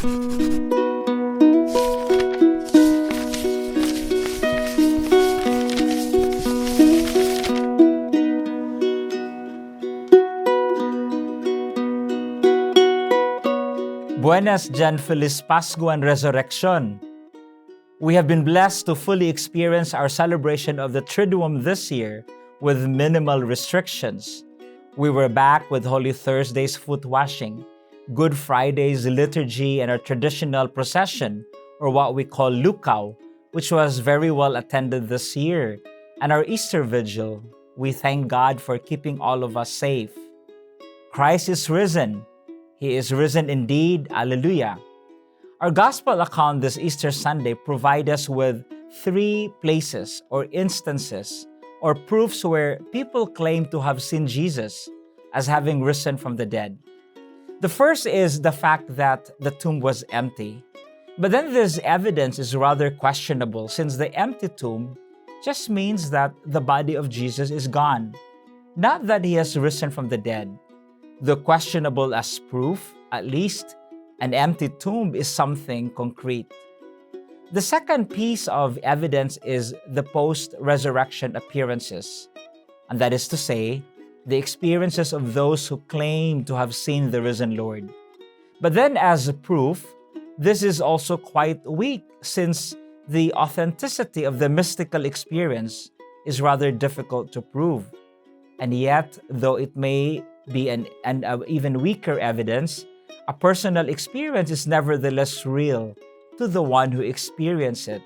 Buenas Jan Feliz Pascuan Resurrection. We have been blessed to fully experience our celebration of the Triduum this year with minimal restrictions. We were back with Holy Thursday's foot washing, Good Friday's liturgy, and our traditional procession, or what we call lukaw, which was very well attended this year, and our Easter Vigil. We thank God for keeping all of us safe. Christ is risen. He is risen indeed. Alleluia. Our Gospel account this Easter Sunday provides us with 3 places or instances or proofs where people claim to have seen Jesus as having risen from the dead. The first is the fact that the tomb was empty. But then this evidence is rather questionable since the empty tomb just means that the body of Jesus is gone, not that he has risen from the dead. Though questionable as proof, at least an empty tomb is something concrete. The second piece of evidence is the post-resurrection appearances, and that is to say, the experiences of those who claim to have seen the risen Lord. But then as a proof, this is also quite weak since the authenticity of the mystical experience is rather difficult to prove. And yet, though it may be an even weaker evidence, a personal experience is nevertheless real to the one who experienced it.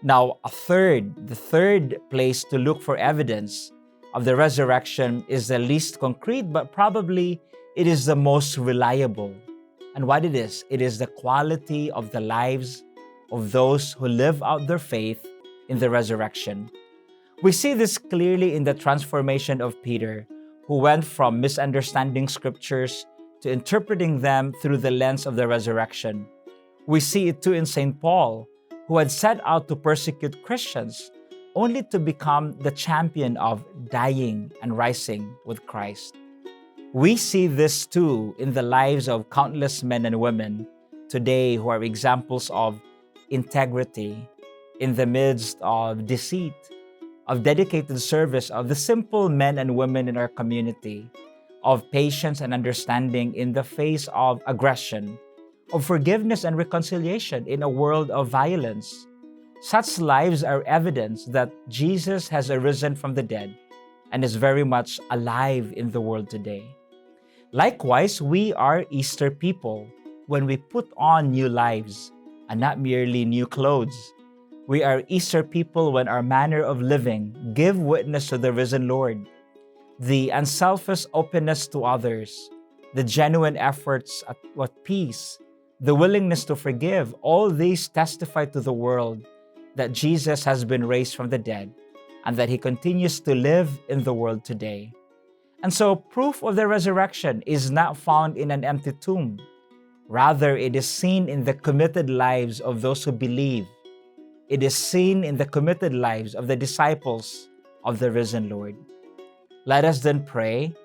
Now, the third place to look for evidence of the resurrection is the least concrete, but probably it is the most reliable. And what it is the quality of the lives of those who live out their faith in the resurrection. We see this clearly in the transformation of Peter, who went from misunderstanding scriptures to interpreting them through the lens of the resurrection. We see it too in St. Paul, who had set out to persecute Christians only to become the champion of dying and rising with Christ. We see this too in the lives of countless men and women today who are examples of integrity in the midst of deceit, of dedicated service, of the simple men and women in our community, of patience and understanding in the face of aggression, of forgiveness and reconciliation in a world of violence. Such lives are evidence that Jesus has arisen from the dead and is very much alive in the world today. Likewise, we are Easter people when we put on new lives and not merely new clothes. We are Easter people when our manner of living give witness to the risen Lord. The unselfish openness to others, the genuine efforts at peace, the willingness to forgive, all these testify to the world that Jesus has been raised from the dead and that he continues to live in the world today. And so proof of the resurrection is not found in an empty tomb. Rather, it is seen in the committed lives of those who believe. It is seen in the committed lives of the disciples of the risen Lord. Let us then pray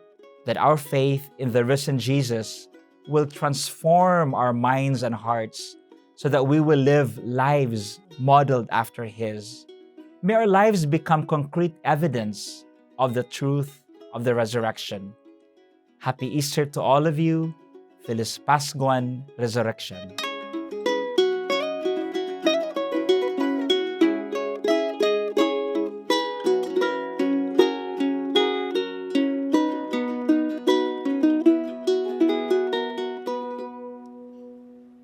that our faith in the risen Jesus will transform our minds and hearts so that we will live lives modeled after His. May our lives become concrete evidence of the truth of the resurrection. Happy Easter to all of you. Feliz Pascuan Resurrection.